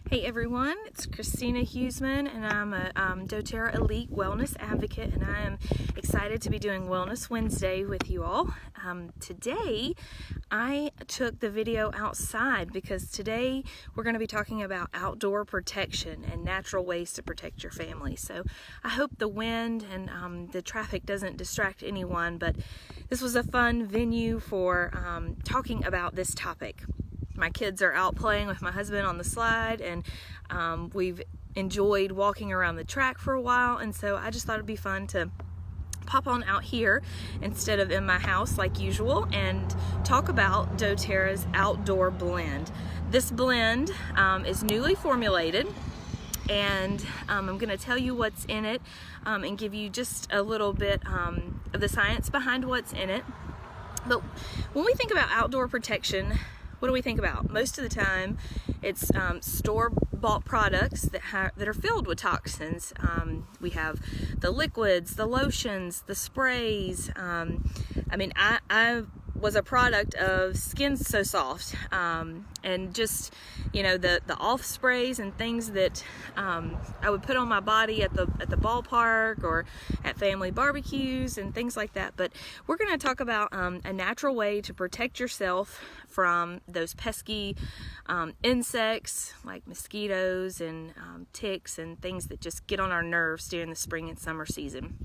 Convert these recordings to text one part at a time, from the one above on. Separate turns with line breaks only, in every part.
Hey everyone, it's Christina Huseman and I'm a doTERRA Elite Wellness Advocate, and I am excited to be doing Wellness Wednesday with you all. Today I took the video outside because today we're going to be talking about outdoor protection and natural ways to protect your family. So I hope the wind and the traffic doesn't distract anyone, but this was a fun venue for talking about this topic. My kids are out playing with my husband on the slide, and we've enjoyed walking around the track for a while, and so I just thought it'd be fun to pop on out here instead of in my house like usual and talk about doTERRA's outdoor blend. This blend is newly formulated, and I'm going to tell you what's in it and give you just a little bit of the science behind what's in it. But when we think about outdoor protection, what do we think about? Most of the time, it's store-bought products that are filled with toxins. We have the liquids, the lotions, the sprays. I was a product of Skin So Soft, and just, you know, the off sprays and things that I would put on my body at the ballpark or at family barbecues and things like that. But we're going to talk about a natural way to protect yourself from those pesky insects like mosquitoes and ticks and things that just get on our nerves during the spring and summer season.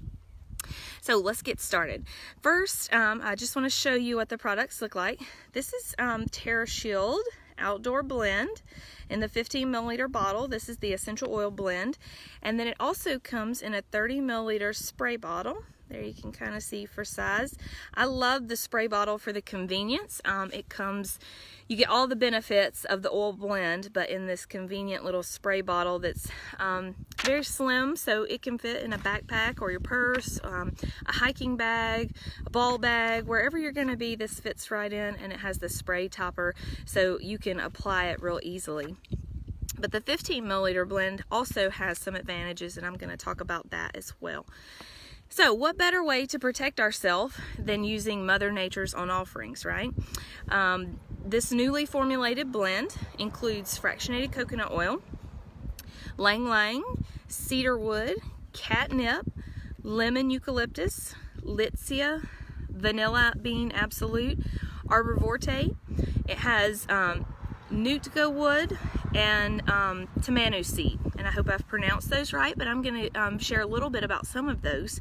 So let's get started. First, I just want to show you what the products look like. This is TerraShield Outdoor Blend in the 15 milliliter bottle. This is the essential oil blend. And then it also comes in a 30 milliliter spray bottle. There you can kind of see for size. I love the spray bottle for the convenience. You get all the benefits of the oil blend, but in this convenient little spray bottle that's very slim, so it can fit in a backpack or your purse, a hiking bag, a ball bag, wherever you're going to be. This fits right in, and it has the spray topper, so you can apply it real easily. But the 15 milliliter blend also has some advantages, and I'm going to talk about that as well. So what better way to protect ourselves than using Mother Nature's own offerings, right? This newly formulated blend includes fractionated coconut oil, ylang ylang, cedarwood, catnip, lemon eucalyptus, litsea, vanilla bean absolute, arbor vitae. It has Nootka wood and tamanu seed, and I hope I've pronounced those right, but I'm going to share a little bit about some of those.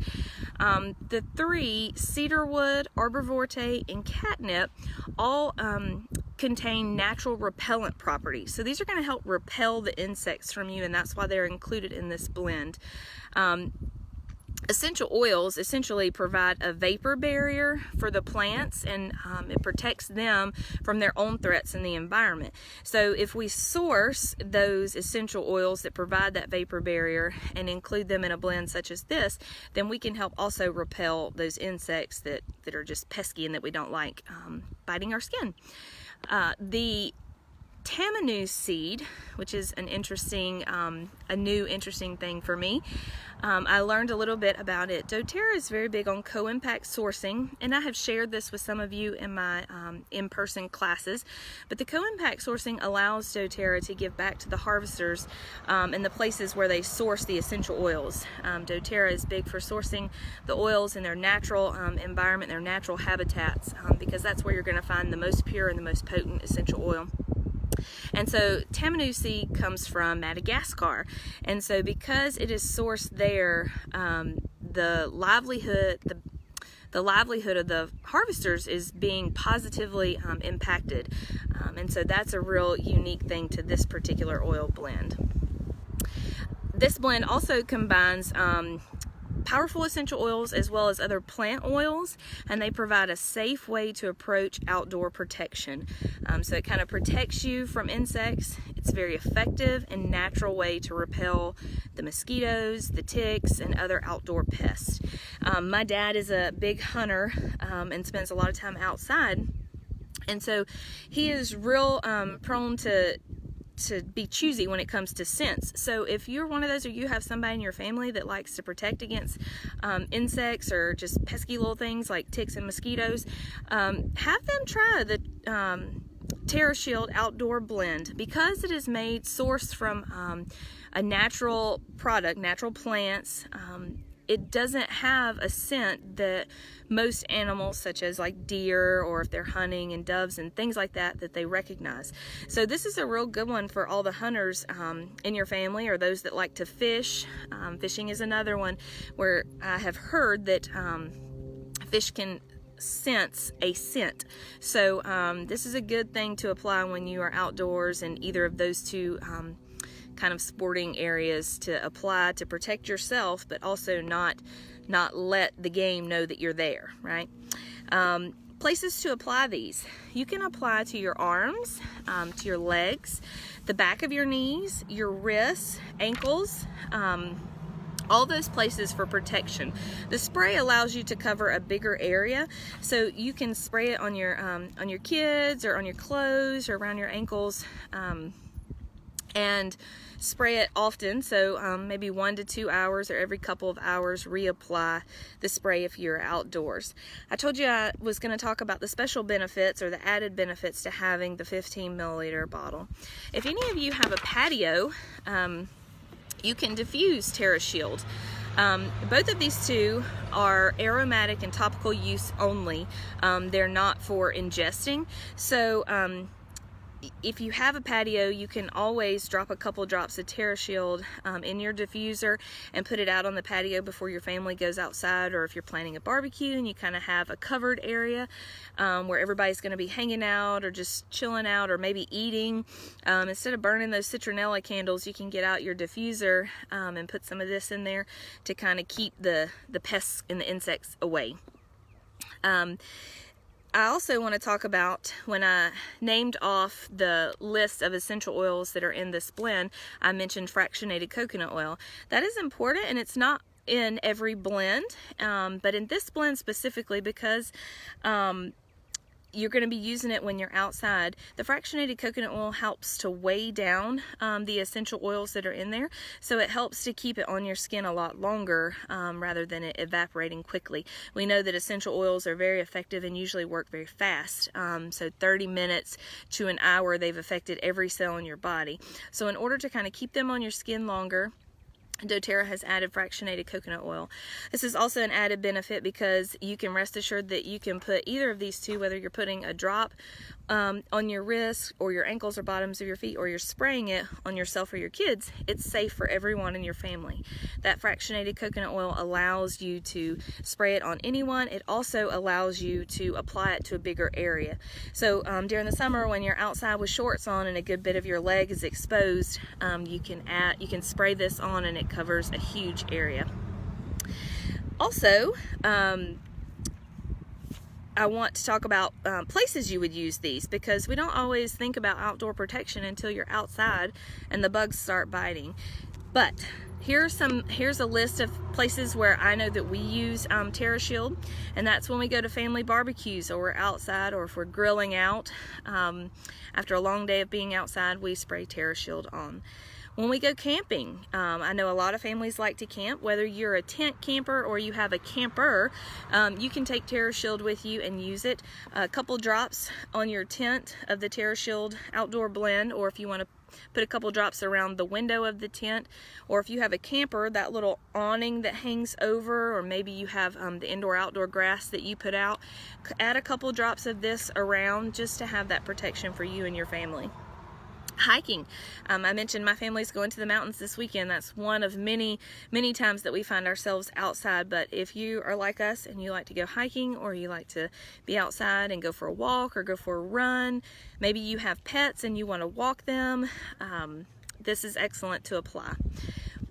The three, cedarwood, arbor vitae, and catnip, all contain natural repellent properties. So these are going to help repel the insects from you, and that's why they're included in this blend. Essential oils essentially provide a vapor barrier for the plants, and it protects them from their own threats in the environment. So if we source those essential oils that provide that vapor barrier and include them in a blend such as this, then we can help also repel those insects that are just pesky and that we don't like biting our skin. The tamanu seed, which is an interesting, a new interesting thing for me. I learned a little bit about it. doTERRA is very big on co-impact sourcing, and I have shared this with some of you in my in-person classes. But the co-impact sourcing allows doTERRA to give back to the harvesters in the places where they source the essential oils. doTERRA is big for sourcing the oils in their natural environment, their natural habitats, because that's where you're going to find the most pure and the most potent essential oil. And so tamanu seed comes from Madagascar, and so because it is sourced there, the livelihood of the harvesters is being positively impacted, and so that's a real unique thing to this particular oil blend. This blend also combines powerful essential oils as well as other plant oils, and they provide a safe way to approach outdoor protection. So it kind of protects you from insects. It's a very effective and natural way to repel the mosquitoes, the ticks, and other outdoor pests. My dad is a big hunter and spends a lot of time outside, and so he is real prone to be choosy when it comes to scents. So if you're one of those, or you have somebody in your family that likes to protect against insects or just pesky little things like ticks and mosquitoes, have them try the TerraShield Outdoor Blend, because it is made sourced from a natural product, natural plants. It doesn't have a scent that most animals, such as like deer, or if they're hunting, and doves and things like that, that they recognize. So this is a real good one for all the hunters in your family, or those that like to fish. Fishing is another one where I have heard that fish can sense a scent. So this is a good thing to apply when you are outdoors in either of those two kind of sporting areas, to apply to protect yourself, but also not let the game know that you're there, right? Places to apply these. You can apply to your arms, to your legs, the back of your knees, your wrists, ankles, all those places for protection. The spray allows you to cover a bigger area, so you can spray it on your kids, or on your clothes, or around your ankles, and spray it often. So maybe 1 to 2 hours, or every couple of hours, reapply the spray if you're outdoors. I told you I was going to talk about the special benefits, or the added benefits, to having the 15 milliliter bottle. If any of you have a patio, you can diffuse TerraShield. Both of these two are aromatic and topical use only. They're not for ingesting. So if you have a patio, you can always drop a couple drops of TerraShield in your diffuser and put it out on the patio before your family goes outside, or if you're planning a barbecue and you kind of have a covered area where everybody's going to be hanging out, or just chilling out, or maybe eating. Instead of burning those citronella candles, you can get out your diffuser and put some of this in there to kind of keep the pests and the insects away. I also want to talk about, when I named off the list of essential oils that are in this blend, I mentioned fractionated coconut oil. That is important, and it's not in every blend, but in this blend specifically, because you're going to be using it when you're outside. The fractionated coconut oil helps to weigh down the essential oils that are in there, so it helps to keep it on your skin a lot longer rather than it evaporating quickly. We know that essential oils are very effective and usually work very fast, so 30 minutes to an hour they've affected every cell in your body. So in order to kind of keep them on your skin longer, doTERRA has added fractionated coconut oil. This is also an added benefit because you can rest assured that you can put either of these two, whether you're putting a drop on your wrists or your ankles or bottoms of your feet, or you're spraying it on yourself or your kids. It's safe for everyone in your family. That fractionated coconut oil allows you to spray it on anyone. It also allows you to apply it to a bigger area. So during the summer, when you're outside with shorts on and a good bit of your leg is exposed, you can spray this on and it covers a huge area. Also, I want to talk about places you would use these, because we don't always think about outdoor protection until you're outside and the bugs start biting. But here's a list of places where I know that we use TerraShield, and that's when we go to family barbecues, or we're outside, or if we're grilling out. After a long day of being outside, we spray TerraShield on. When we go camping, I know a lot of families like to camp. Whether you're a tent camper or you have a camper, you can take TerraShield with you and use it. A couple drops on your tent of the TerraShield Outdoor Blend, or if you want to put a couple drops around the window of the tent, or if you have a camper, that little awning that hangs over, or maybe you have the indoor-outdoor grass that you put out, add a couple drops of this around just to have that protection for you and your family. Hiking. I mentioned my family's going to the mountains this weekend. That's one of many times that we find ourselves outside. But if you are like us and you like to go hiking, or you like to be outside and go for a walk or go for a run, maybe you have pets and you want to walk them, this is excellent to apply.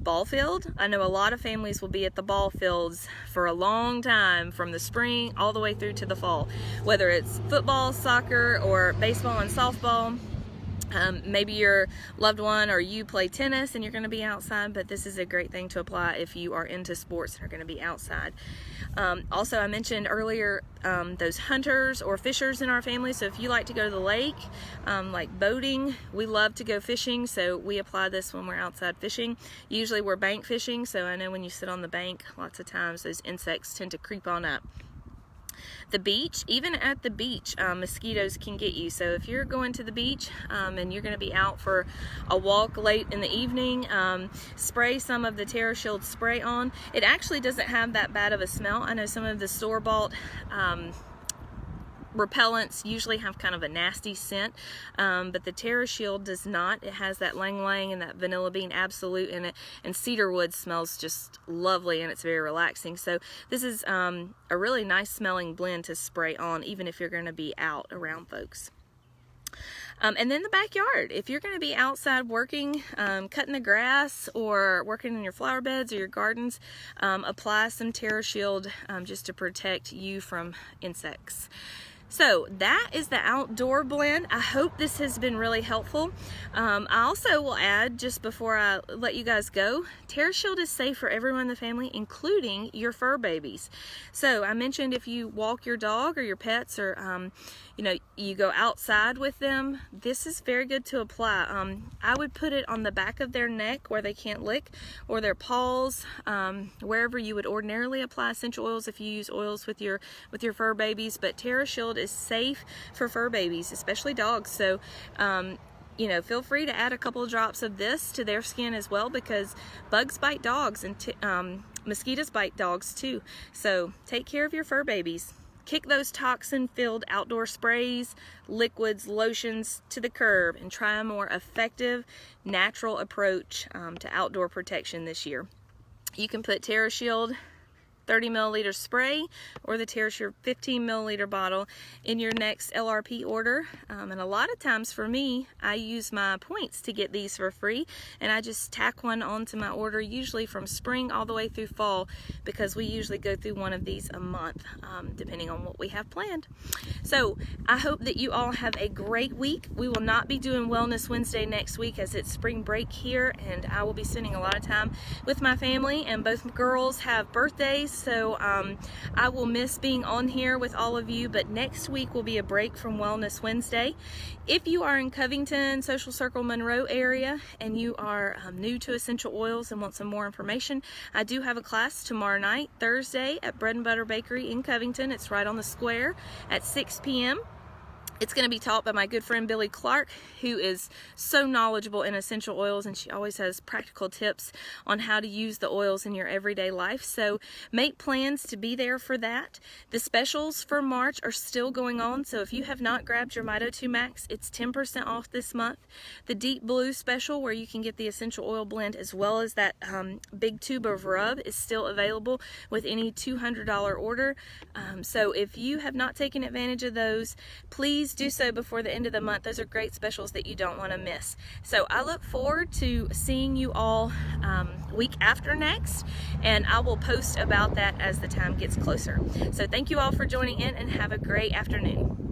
Ball field. I know a lot of families will be at the ball fields for a long time, from the spring all the way through to the fall, whether it's football, soccer, or baseball and softball. Maybe your loved one or you play tennis and you're going to be outside, but this is a great thing to apply if you are into sports and are going to be outside. Also, I mentioned earlier those hunters or fishers in our family. So if you like to go to the lake, like boating, we love to go fishing, so we apply this when we're outside fishing. Usually we're bank fishing, so I know when you sit on the bank, lots of times those insects tend to creep on up. The beach, even at the beach, mosquitoes can get you. So if you're going to the beach and you're going to be out for a walk late in the evening, spray some of the TerraShield spray on. It actually doesn't have that bad of a smell. I know some of the store-bought repellents usually have kind of a nasty scent, but the TerraShield does not. It has that lang lang and that vanilla bean absolute in it, and cedarwood smells just lovely, and it's very relaxing. So this is a really nice smelling blend to spray on, even if you're going to be out around folks. And then the backyard, if you're going to be outside working, cutting the grass or working in your flower beds or your gardens, apply some TerraShield just to protect you from insects. So that is the outdoor blend. I hope this has been really helpful. I also will add, just before I let you guys go, TerraShield is safe for everyone in the family, including your fur babies. So I mentioned if you walk your dog or your pets, or you know, you go outside with them, this is very good to apply. I would put it on the back of their neck where they can't lick, or their paws, wherever you would ordinarily apply essential oils if you use oils with your fur babies. But TerraShield is safe for fur babies, especially dogs. So you know, feel free to add a couple of drops of this to their skin as well, because bugs bite dogs and mosquitoes bite dogs too. So take care of your fur babies. Kick those toxin-filled outdoor sprays, liquids, lotions to the curb, and try a more effective, natural approach to outdoor protection this year. You can put TerraShield 30 milliliter spray or the TerraShield 15 milliliter bottle in your next LRP order. And a lot of times for me, I use my points to get these for free, and I just tack one onto my order, usually from spring all the way through fall, because we usually go through one of these a month, depending on what we have planned. So I hope that you all have a great week. We will not be doing Wellness Wednesday next week, as it's spring break here, and I will be spending a lot of time with my family, and both girls have birthdays. So I will miss being on here with all of you, but next week will be a break from Wellness Wednesday. If you are in Covington, Social Circle, Monroe area, and you are new to essential oils and want some more information, I do have a class tomorrow night, Thursday, at Bread and Butter Bakery in Covington. It's right on the square at 6 p.m. It's going to be taught by my good friend Billy Clark, who is so knowledgeable in essential oils, and she always has practical tips on how to use the oils in your everyday life. So make plans to be there for that. The specials for March are still going on, so if you have not grabbed your Mito 2 Max, it's 10% off this month. The Deep Blue special, where you can get the essential oil blend as well as that big tube of rub, is still available with any $200 order. So if you have not taken advantage of those, please do so before the end of the month. Those are great specials that you don't want to miss. So I look forward to seeing you all week after next, and I will post about that as the time gets closer. So thank you all for joining in, and have a great afternoon.